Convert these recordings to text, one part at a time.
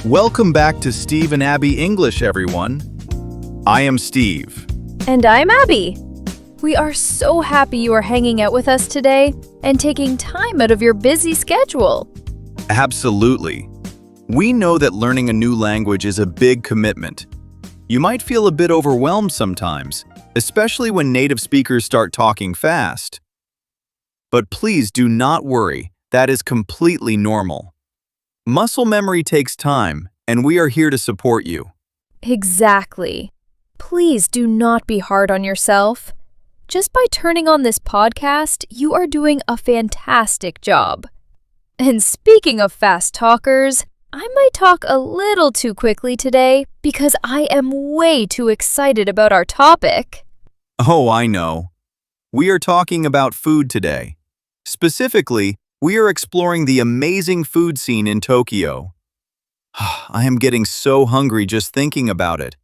Welcome back to Steve and Abby English, everyone. I am Steve. And I'm Abby. We are so happy you are hanging out with us today and taking time out of your busy schedule. Absolutely. We know that learning a new language is a big commitment. You might feel a bit overwhelmed sometimes, especially when native speakers start talking fast. But please do not worry, that is completely normal. Muscle memory takes time, and we are here to support you. Exactly. Please do not be hard on yourself. Just by turning on this podcast, you are doing a fantastic job. And speaking of fast talkers, I might talk a little too quickly today because I am way too excited about our topic. Oh, I know. We are talking about food today. Specifically, we are exploring the amazing food scene in Tokyo. I am getting so hungry just thinking about it.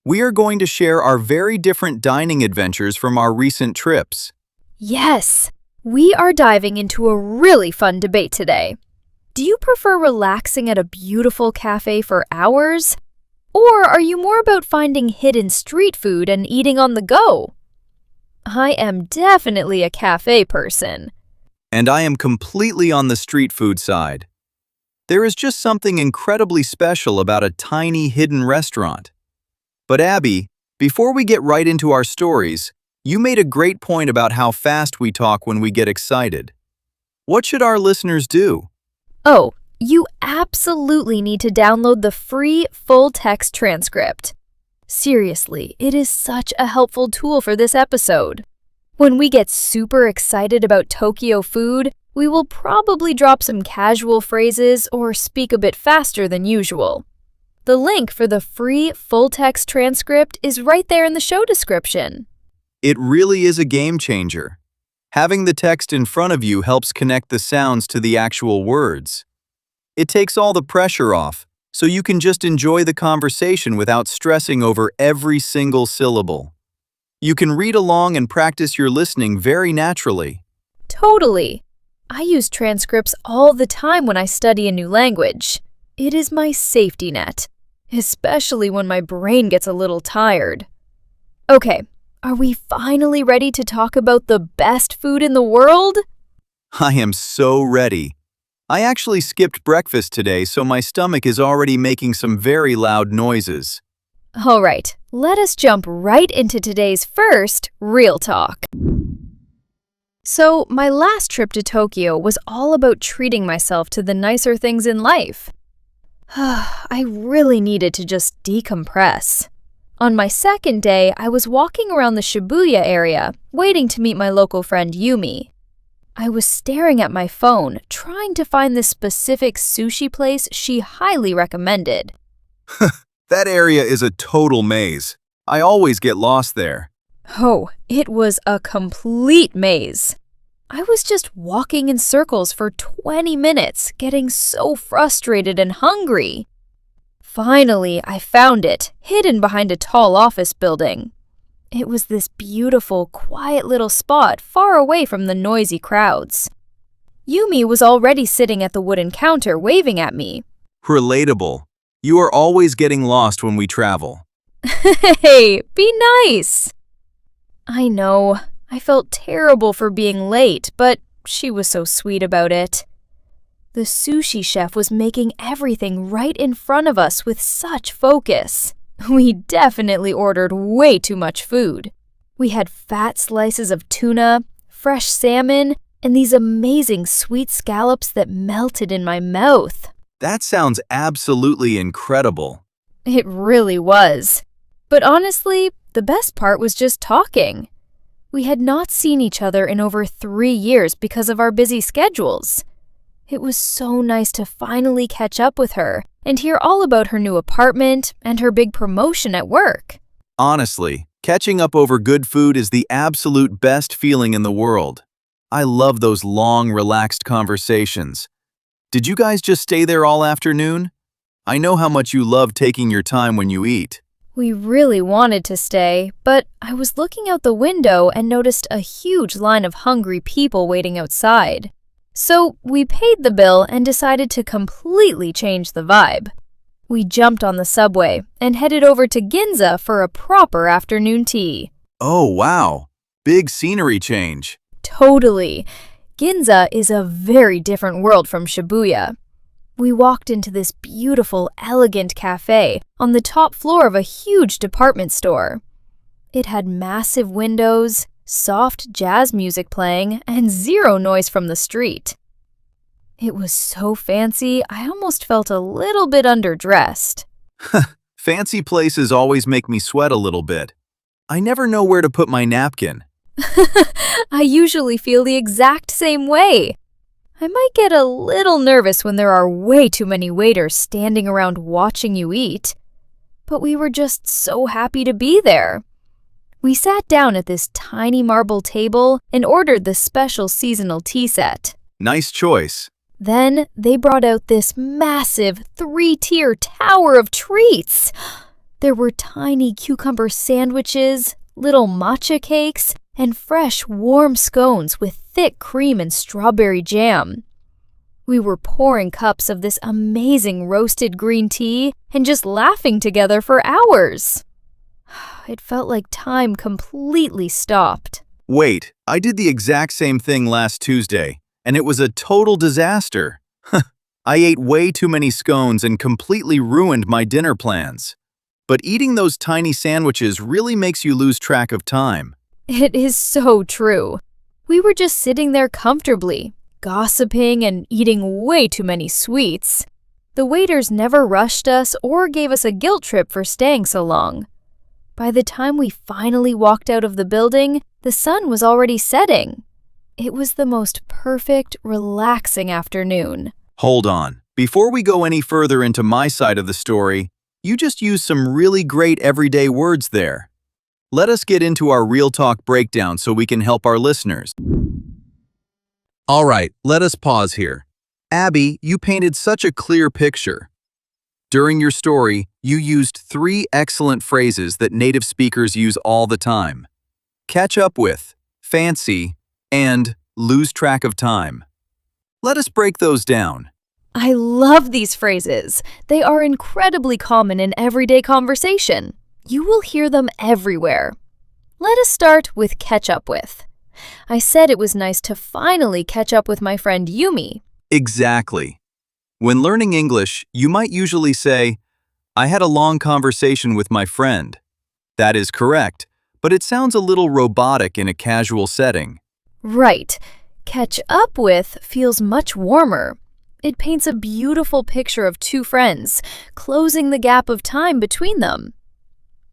We are going to share our very different dining adventures from our recent trips. Yes, we are diving into a really fun debate today. Do you prefer relaxing at a beautiful cafe for hours? Or are you more about finding hidden street food and eating on the go? I am definitely a cafe person. And I am completely on the street food side. There is just something incredibly special about a tiny hidden restaurant. But Abby, before we get right into our stories, you made a great point about how fast we talk when we get excited. What should our listeners do? Oh, you absolutely need to download the free full-text transcript. Seriously, it is such a helpful tool for this episode. When we get super excited about Tokyo food, we will probably drop some casual phrases or speak a bit faster than usual. The link for the free full-text transcript is right there in the show description. It really is a game changer. Having the text in front of you helps connect the sounds to the actual words. It takes all the pressure off, so you can just enjoy the conversation without stressing over every single syllable. You can read along and practice your listening very naturally. Totally. I use transcripts all the time when I study a new language. It is my safety net, especially when my brain gets a little tired. Okay, are we finally ready to talk about the best food in the world? I am so ready. I actually skipped breakfast today, so my stomach is already making some very loud noises. All right, let us jump right into today's first real talk. So, my last trip to Tokyo was all about treating myself to the nicer things in life. I really needed to just decompress. On my second day, I was walking around the Shibuya area, waiting to meet my local friend Yumi. I was staring at my phone, trying to find this specific sushi place she highly recommended. That area is a total maze. I always get lost there. Oh, it was a complete maze. I was just walking in circles for 20 minutes, getting so frustrated and hungry. Finally, I found it, hidden behind a tall office building. It was this beautiful, quiet little spot far away from the noisy crowds. Yumi was already sitting at the wooden counter waving at me. Relatable. You are always getting lost when we travel. Hey, be nice! I know, I felt terrible for being late, but she was so sweet about it. The sushi chef was making everything right in front of us with such focus. We definitely ordered way too much food. We had fat slices of tuna, fresh salmon, and these amazing sweet scallops that melted in my mouth. That sounds absolutely incredible. It really was. But honestly, the best part was just talking. We had not seen each other in over 3 years because of our busy schedules. It was so nice to finally catch up with her and hear all about her new apartment and her big promotion at work. Honestly, catching up over good food is the absolute best feeling in the world. I love those long, relaxed conversations. Did you guys just stay there all afternoon? I know how much you love taking your time when you eat. We really wanted to stay, but I was looking out the window and noticed a huge line of hungry people waiting outside. So we paid the bill and decided to completely change the vibe. We jumped on the subway and headed over to Ginza for a proper afternoon tea. Oh, wow. Big scenery change. Totally. Ginza is a very different world from Shibuya. We walked into this beautiful, elegant cafe on the top floor of a huge department store. It had massive windows, soft jazz music playing, and zero noise from the street. It was so fancy, I almost felt a little bit underdressed. Fancy places always make me sweat a little bit. I never know where to put my napkin. I usually feel the exact same way. I might get a little nervous when there are way too many waiters standing around watching you eat. But we were just so happy to be there. We sat down at this tiny marble table and ordered the special seasonal tea set. Nice choice. Then they brought out this massive 3-tier tower of treats. There were tiny cucumber sandwiches, little matcha cakes, and fresh, warm scones with thick cream and strawberry jam. We were pouring cups of this amazing roasted green tea and just laughing together for hours. It felt like time completely stopped. Wait, I did the exact same thing last Tuesday, and it was a total disaster. I ate way too many scones and completely ruined my dinner plans. But eating those tiny sandwiches really makes you lose track of time. It is so true. We were just sitting there comfortably, gossiping and eating way too many sweets. The waiters never rushed us or gave us a guilt trip for staying so long. By the time we finally walked out of the building, the sun was already setting. It was the most perfect, relaxing afternoon. Hold on. Before we go any further into my side of the story, you just used some really great everyday words there. Let us get into our real talk breakdown so we can help our listeners. All right, let us pause here. Abby, you painted such a clear picture. During your story, you used 3 excellent phrases that native speakers use all the time. Catch up with, fancy, and lose track of time. Let us break those down. I love these phrases. They are incredibly common in everyday conversation. You will hear them everywhere. Let us start with catch up with. I said it was nice to finally catch up with my friend Yumi. Exactly. When learning English, you might usually say, I had a long conversation with my friend. That is correct, but it sounds a little robotic in a casual setting. Right. Catch up with feels much warmer. It paints a beautiful picture of 2 friends, closing the gap of time between them.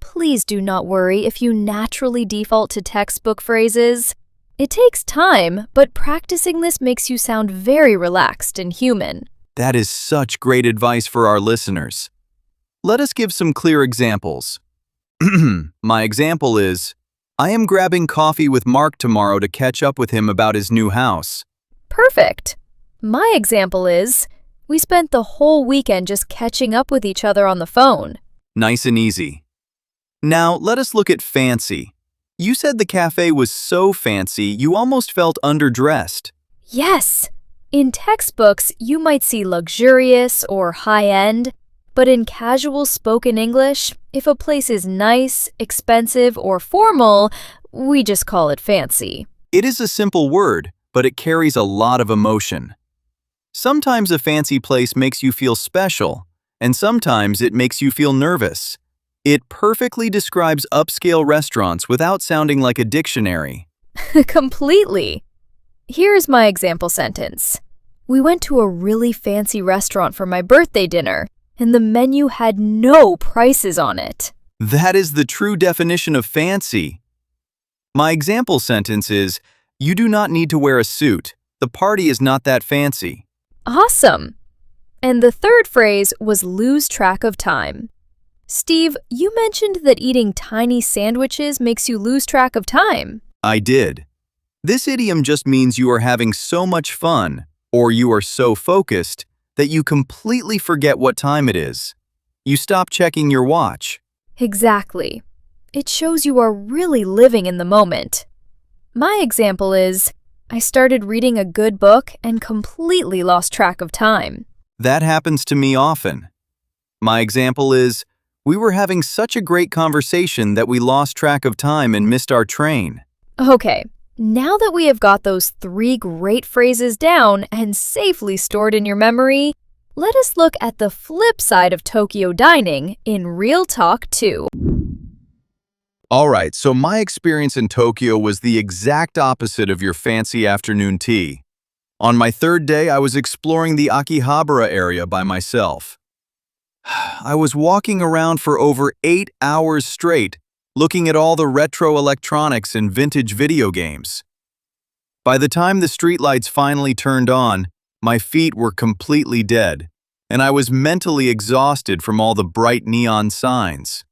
Please do not worry if you naturally default to textbook phrases. It takes time, but practicing this makes you sound very relaxed and human. That is such great advice for our listeners. Let us give some clear examples. My example is, I am grabbing coffee with Mark tomorrow to catch up with him about his new house. Perfect. My example is, we spent the whole weekend just catching up with each other on the phone. Nice and easy. Now, let us look at fancy. You said the cafe was so fancy you almost felt underdressed. Yes. In textbooks, you might see luxurious or high-end, but in casual spoken English, if a place is nice, expensive, or formal, we just call it fancy. It is a simple word, but it carries a lot of emotion. Sometimes a fancy place makes you feel special, and sometimes it makes you feel nervous. It perfectly describes upscale restaurants without sounding like a dictionary. Completely. Here's my example sentence. We went to a really fancy restaurant for my birthday dinner, and the menu had no prices on it. That is the true definition of fancy. My example sentence is, you do not need to wear a suit. The party is not that fancy. Awesome. And the third phrase was lose track of time. Steve, you mentioned that eating tiny sandwiches makes you lose track of time. I did. This idiom just means you are having so much fun, or you are so focused, that you completely forget what time it is. You stop checking your watch. Exactly. It shows you are really living in the moment. My example is, I started reading a good book and completely lost track of time. That happens to me often. My example is, we were having such a great conversation that we lost track of time and missed our train. Okay, now that we have got those 3 great phrases down and safely stored in your memory, let us look at the flip side of Tokyo dining in Real Talk 2. Alright, so my experience in Tokyo was the exact opposite of your fancy afternoon tea. On my 3rd day, I was exploring the Akihabara area by myself. I was walking around for over 8 hours straight, looking at all the retro electronics and vintage video games. By the time the streetlights finally turned on, my feet were completely dead, and I was mentally exhausted from all the bright neon signs.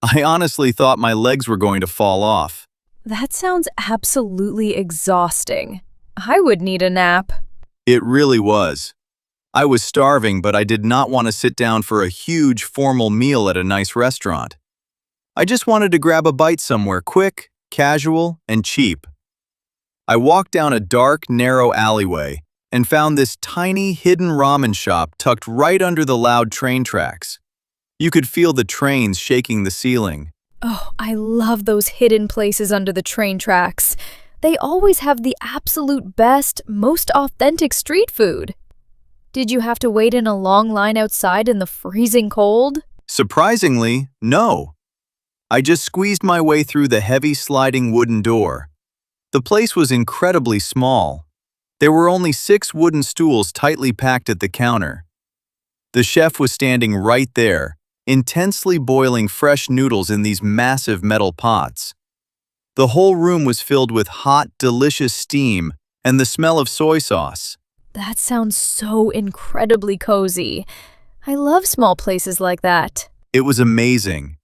I honestly thought my legs were going to fall off. That sounds absolutely exhausting. I would need a nap. It really was. I was starving, but I did not want to sit down for a huge formal meal at a nice restaurant. I just wanted to grab a bite somewhere quick, casual, and cheap. I walked down a dark, narrow alleyway and found this tiny, hidden ramen shop tucked right under the loud train tracks. You could feel the trains shaking the ceiling. Oh, I love those hidden places under the train tracks. They always have the absolute best, most authentic street food. Did you have to wait in a long line outside in the freezing cold? Surprisingly, no. I just squeezed my way through the heavy sliding wooden door. The place was incredibly small. There were only 6 wooden stools tightly packed at the counter. The chef was standing right there, intensely boiling fresh noodles in these massive metal pots. The whole room was filled with hot, delicious steam and the smell of soy sauce. That sounds so incredibly cozy. I love small places like that. It was amazing.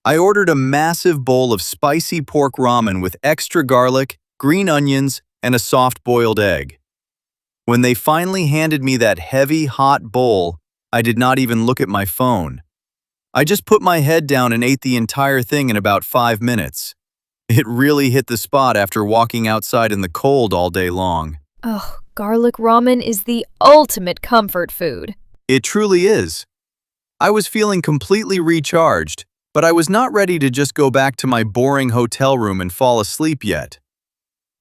I ordered a massive bowl of spicy pork ramen with extra garlic, green onions, and a soft boiled egg. When they finally handed me that heavy, hot bowl, I did not even look at my phone. I just put my head down and ate the entire thing in about 5 minutes. It really hit the spot after walking outside in the cold all day long. Oh, garlic ramen is the ultimate comfort food. It truly is. I was feeling completely recharged, but I was not ready to just go back to my boring hotel room and fall asleep yet.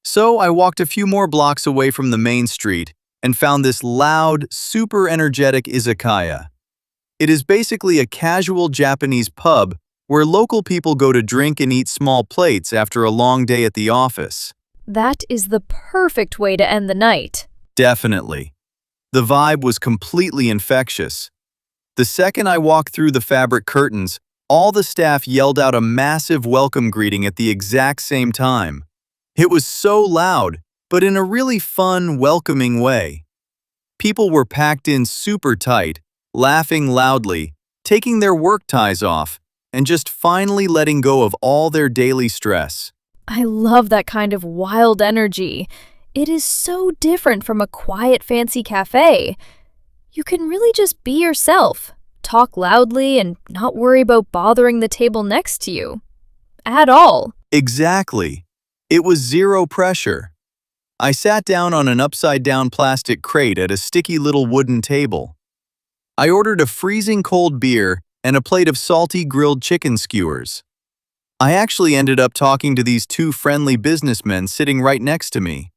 So I walked a few more blocks away from the main street and found this loud, super energetic izakaya. It is basically a casual Japanese pub where local people go to drink and eat small plates after a long day at the office. That is the perfect way to end the night. Definitely. The vibe was completely infectious. The second I walked through the fabric curtains, all the staff yelled out a massive welcome greeting at the exact same time. It was so loud, but in a really fun, welcoming way. People were packed in super tight, laughing loudly, taking their work ties off, and just finally letting go of all their daily stress. I love that kind of wild energy. It is so different from a quiet, fancy cafe. You can really just be yourself, talk loudly, and not worry about bothering the table next to you. At all. Exactly. It was zero pressure. I sat down on an upside-down plastic crate at a sticky little wooden table. I ordered a freezing cold beer and a plate of salty grilled chicken skewers. I actually ended up talking to these 2 friendly businessmen sitting right next to me.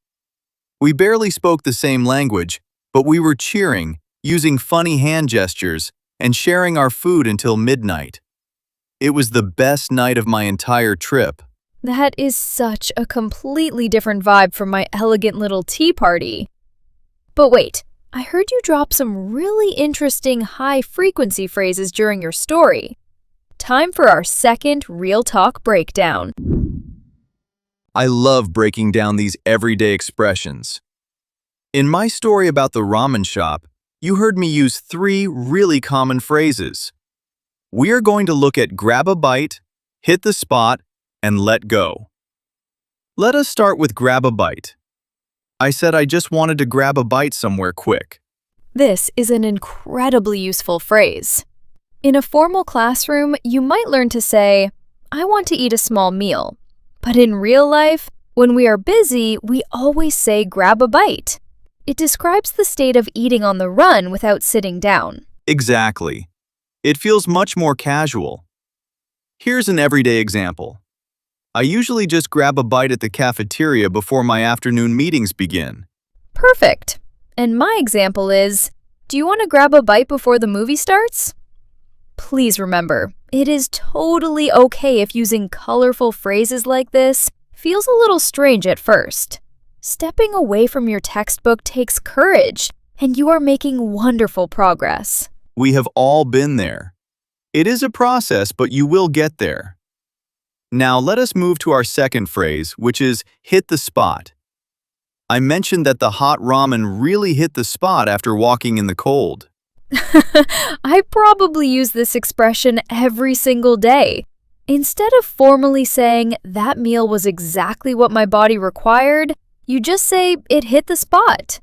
We barely spoke the same language, but we were cheering, using funny hand gestures, and sharing our food until midnight. It was the best night of my entire trip. That is such a completely different vibe from my elegant little tea party. But wait, I heard you drop some really interesting high-frequency phrases during your story. Time for our second Real Talk breakdown. I love breaking down these everyday expressions. In my story about the ramen shop, you heard me use 3 really common phrases. We are going to look at grab a bite, hit the spot, and let go. Let us start with grab a bite. I said I just wanted to grab a bite somewhere quick. This is an incredibly useful phrase. In a formal classroom, you might learn to say, I want to eat a small meal. But in real life, when we are busy, we always say grab a bite. It describes the state of eating on the run without sitting down. Exactly. It feels much more casual. Here's an everyday example. I usually just grab a bite at the cafeteria before my afternoon meetings begin. Perfect. And my example is, do you want to grab a bite before the movie starts? Please remember, it is totally okay if using colorful phrases like this feels a little strange at first. Stepping away from your textbook takes courage, and you are making wonderful progress. We have all been there. It is a process, but you will get there. Now let us move to our second phrase, which is hit the spot. I mentioned that the hot ramen really hit the spot after walking in the cold. I probably use this expression every single day. Instead of formally saying that meal was exactly what my body required, you just say it hit the spot.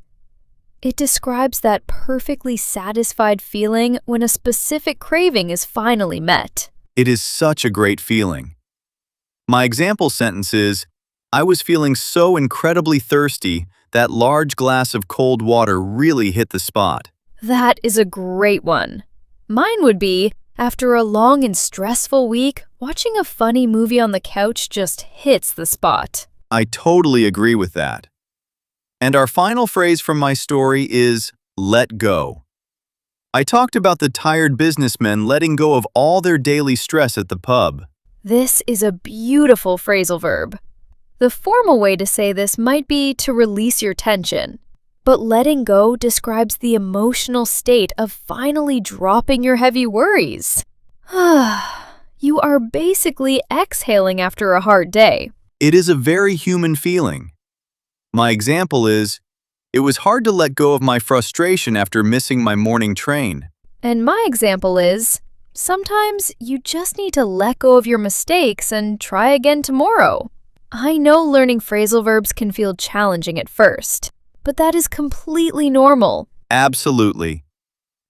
It describes that perfectly satisfied feeling when a specific craving is finally met. It is such a great feeling. My example sentence is, I was feeling so incredibly thirsty that large glass of cold water really hit the spot. That is a great one. Mine would be, after a long and stressful week, watching a funny movie on the couch just hits the spot. I totally agree with that. And our final phrase from my story is, let go. I talked about the tired businessmen letting go of all their daily stress at the pub. This is a beautiful phrasal verb. The formal way to say this might be to release your tension, but letting go describes the emotional state of finally dropping your heavy worries. You are basically exhaling after a hard day. It is a very human feeling. My example is, it was hard to let go of my frustration after missing my morning train. And my example is, sometimes you just need to let go of your mistakes and try again tomorrow. I know learning phrasal verbs can feel challenging at first, but that is completely normal. Absolutely.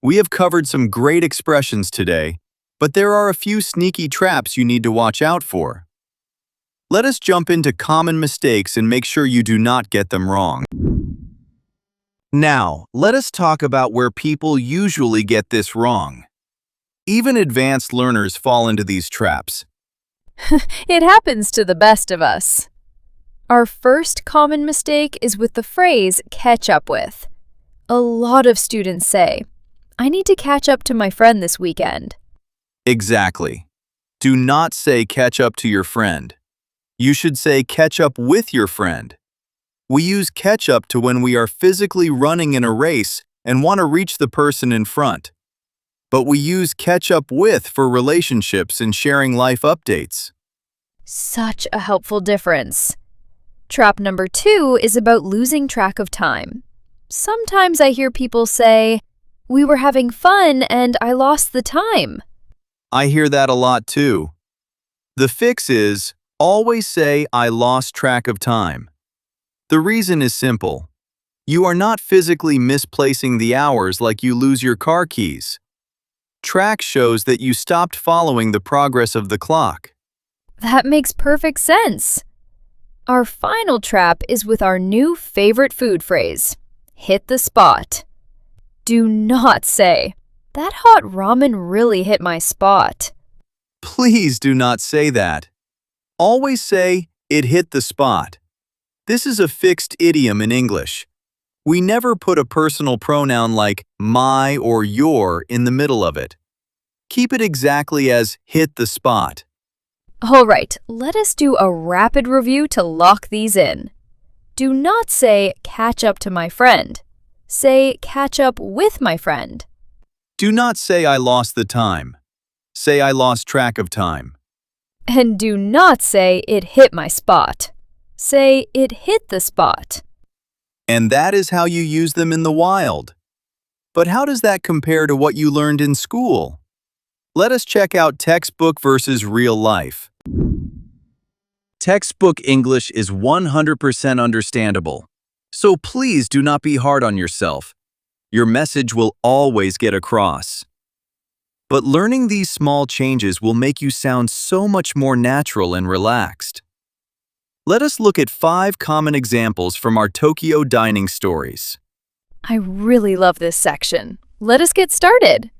We have covered some great expressions today, but there are a few sneaky traps you need to watch out for. Let us jump into common mistakes and make sure you do not get them wrong. Now, let us talk about where people usually get this wrong. Even advanced learners fall into these traps. It happens to the best of us. Our first common mistake is with the phrase catch up with. A lot of students say, I need to catch up to my friend this weekend. Exactly. Do not say catch up to your friend. You should say catch up with your friend. We use catch up to when we are physically running in a race and want to reach the person in front. But we use catch up with for relationships and sharing life updates. Such a helpful difference. Trap number 2 is about losing track of time. Sometimes I hear people say, we were having fun and I lost the time. I hear that a lot too. The fix is, always say I lost track of time. The reason is simple. You are not physically misplacing the hours like you lose your car keys. Track shows that you stopped following the progress of the clock. That makes perfect sense. Our final trap is with our new favorite food phrase, hit the spot. Do not say, that hot ramen really hit my spot. Please do not say that. Always say, it hit the spot. This is a fixed idiom in English. We never put a personal pronoun like my or your in the middle of it. Keep it exactly as hit the spot. All right, let us do a rapid review to lock these in. Do not say catch up to my friend. Say catch up with my friend. Do not say I lost the time. Say I lost track of time. And do not say it hit my spot. Say it hit the spot. And that is how you use them in the wild. But how does that compare to what you learned in school? Let us check out textbook versus real life. Textbook English is 100% understandable. So please do not be hard on yourself. Your message will always get across. But learning these small changes will make you sound so much more natural and relaxed. Let us look at 5 common examples from our Tokyo dining stories. I really love this section. Let us get started.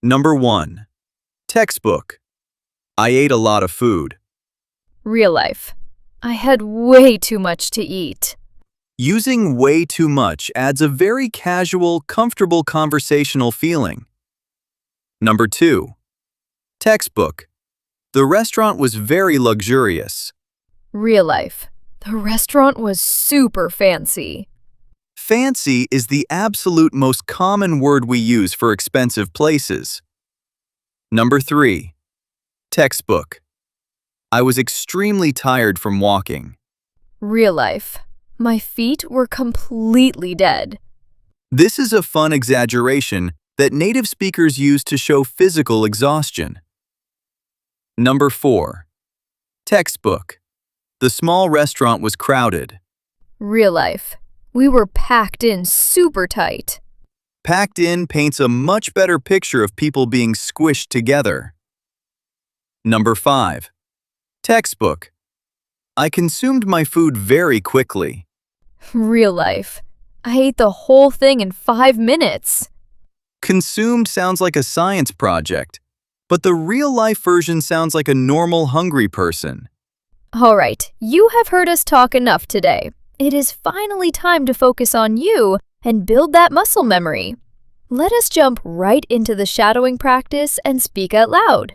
Number 1. Textbook. I ate a lot of food. Real life. I had way too much to eat. Using way too much adds a very casual, comfortable conversational feeling. Number 2. Textbook. The restaurant was very luxurious. Real life. The restaurant was super fancy. Fancy is the absolute most common word we use for expensive places. Number 3. Textbook. I was extremely tired from walking. Real life. My feet were completely dead. This is a fun exaggeration that native speakers use to show physical exhaustion. Number 4. Textbook. The small restaurant was crowded. Real life. We were packed in super tight. Packed in paints a much better picture of people being squished together. Number 5. Textbook. I consumed my food very quickly. Real life. I ate the whole thing in 5 minutes. Consumed sounds like a science project, but the real-life version sounds like a normal hungry person. All right, you have heard us talk enough today. It is finally time to focus on you and build that muscle memory. Let us jump right into the shadowing practice and speak out loud.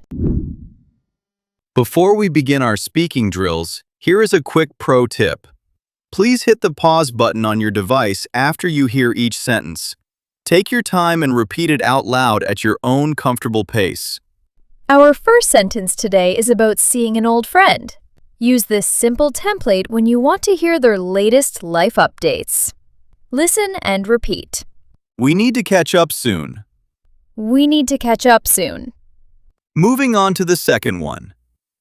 Before we begin our speaking drills, here is a quick pro tip. Please hit the pause button on your device after you hear each sentence. Take your time and repeat it out loud at your own comfortable pace. Our first sentence today is about seeing an old friend. Use this simple template when you want to hear their latest life updates. Listen and repeat. We need to catch up soon. We need to catch up soon. Moving on to the second one.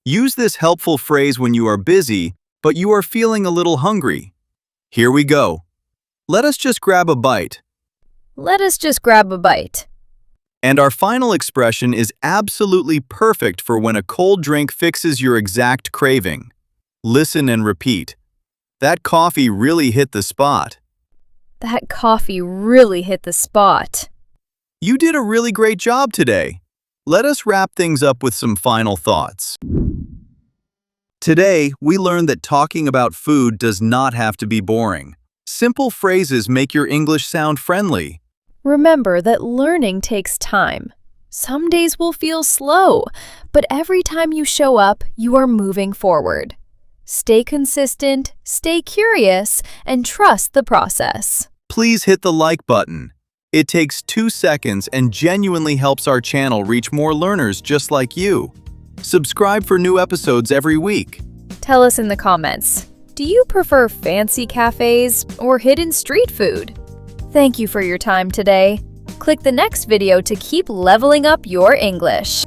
Use this helpful phrase when you are busy, but you are feeling a little hungry. Here we go. Let us just grab a bite. Let us just grab a bite. And our final expression is absolutely perfect for when a cold drink fixes your exact craving. Listen and repeat. That coffee really hit the spot. That coffee really hit the spot. You did a really great job today. Let us wrap things up with some final thoughts. Today, we learned that talking about food does not have to be boring. Simple phrases make your English sound friendly. Remember that learning takes time. Some days will feel slow, but every time you show up, you are moving forward. Stay consistent, stay curious, and trust the process. Please hit the like button. It takes 2 seconds and genuinely helps our channel reach more learners just like you. Subscribe for new episodes every week. Tell us in the comments, do you prefer fancy cafes or hidden street food? Thank you for your time today. Click the next video to keep leveling up your English.